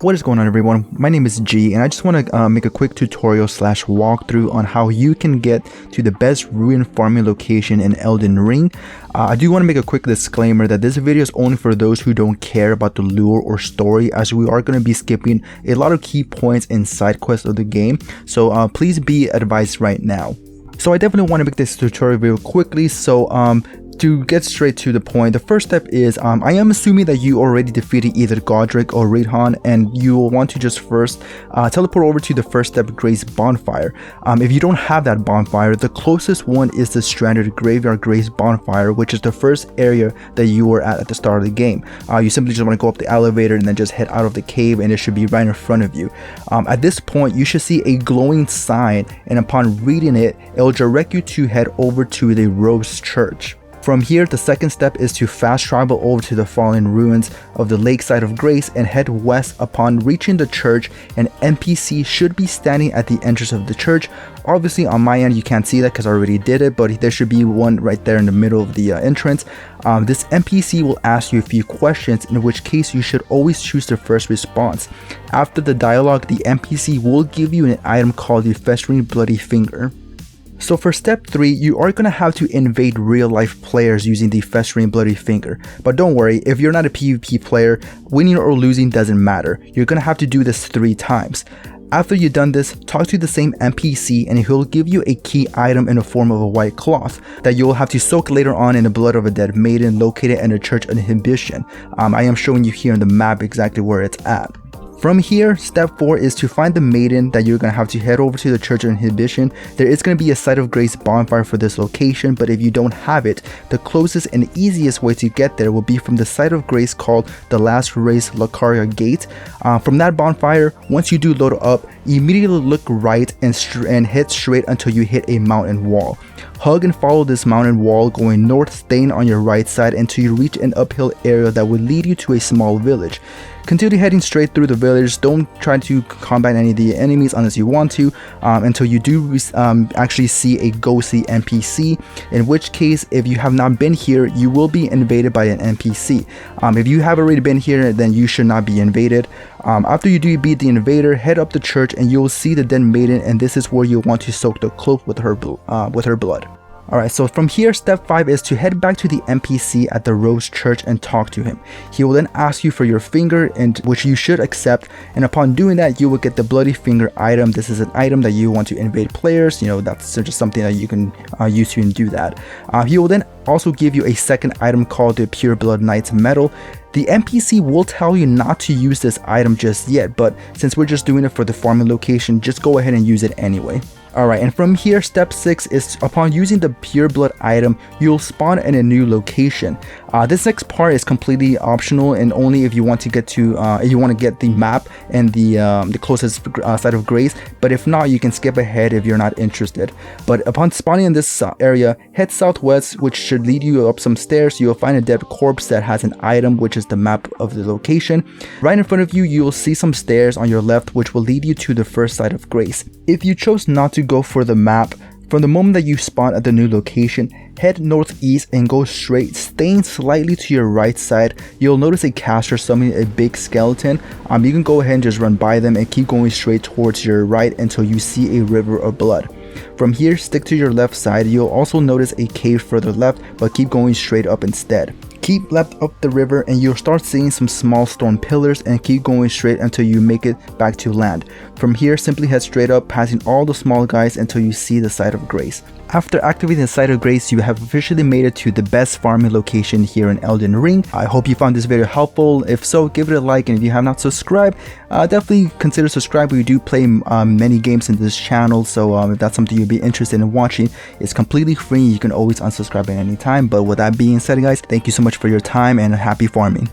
What is going on, everyone? My name is G, and I just want to make a quick tutorial / walkthrough on how you can get to the best Rune farming location in Elden Ring. I do want to make a quick disclaimer that this video is only for those who don't care about the lore or story, as we are going to be skipping a lot of key points and side quests of the game, so please be advised right now. So I definitely want to make this tutorial real quickly, so to get straight to the point, the first step is I am assuming that you already defeated either Godric or Rune, and you will want to just first teleport over to the first step Grace bonfire. If you don't have that bonfire, the closest one is the Stranded Graveyard Grace bonfire, which is the first area that you were at the start of the game. You simply just want to go up the elevator and then just head out of the cave, and it should be right in front of you. At this point, you should see a glowing sign, and upon reading it, it will direct you to head over to the Rose Church. From here, the second step is to fast travel over to the fallen ruins of the Lakeside of Grace and head west. Upon reaching the church, an NPC should be standing at the entrance of the church. Obviously on my end you can't see that because I already did it, but there should be one right there in the middle of the entrance. This NPC will ask you a few questions, in which case you should always choose the first response. After the dialogue, the NPC will give you an item called the Festering Bloody Finger. So for step 3, you are going to have to invade real life players using the Festering Bloody Finger. But don't worry, if you're not a PvP player, winning or losing doesn't matter. You're going to have to do this 3 times. After you've done this, talk to the same NPC and he'll give you a key item in the form of a white cloth that you'll have to soak later on in the blood of a dead maiden located in the Church of Inhibition. I am showing you here on the map exactly where it's at. From here, step 4 is to find the maiden that you're going to have to head over to the Church of Inhibition. There is going to be a Site of Grace bonfire for this location, but if you don't have it, the closest and easiest way to get there will be from the Site of Grace called the Last Race Lucaria Gate. From that bonfire, once you do load up, immediately look right and head straight until you hit a mountain wall. Hug and follow this mountain wall going north, staying on your right side until you reach an uphill area that will lead you to a small village. Continue heading straight through the village. Don't try to combat any of the enemies unless you want to, until you do actually see a ghostly NPC, in which case, if you have not been here, you will be invaded by an NPC. If you have already been here, then you should not be invaded. After you do beat the invader, head up the church and you'll see the dead maiden, and this is where you'll want to soak the cloak with her blood. Alright, so from here, step 5 is to head back to the NPC at the Rose Church and talk to him. He will then ask you for your finger, and which you should accept, and upon doing that, you will get the Bloody Finger item. This is an item that you want to invade players. That's just something that you can use to do that. He will then also give you a second item called the Pure Blood Knight's Medal. The NPC will tell you not to use this item just yet, but since we're just doing it for the farming location, just go ahead and use it anyway. Alright, and from here, step 6 is upon using the Pure Blood item, you'll spawn in a new location. This next part is completely optional and only if you want to get to if you want to get the map and the closest Site of Grace, but if not, you can skip ahead if you're not interested. But upon spawning in this area, head southwest, which should lead you up some stairs. You'll find a dead corpse that has an item, which is the map of the location. Right in front of you, you'll see some stairs on your left, which will lead you to the first Site of Grace. If you chose not to go for the map, from the moment that you spawn at the new location, head northeast and go straight, staying slightly to your right side. You'll notice a caster summoning a big skeleton. You can go ahead and just run by them and keep going straight towards your right until you see a river of blood. From here, stick to your left side. You'll also notice a cave further left, but keep going straight up instead. Keep left up the river and you'll start seeing some small stone pillars, and keep going straight until you make it back to land. From here, simply head straight up, passing all the small guys until you see the Site of Grace. After activating the Site of Grace, you have officially made it to the best farming location here in Elden Ring. I hope you found this video helpful. If so, give it a like, and if you have not subscribed, definitely consider subscribing. We do play many games in this channel, so if that's something you'd be interested in watching, it's completely free. You can always unsubscribe at any time. But with that being said, guys, thank you so much for your time and happy farming.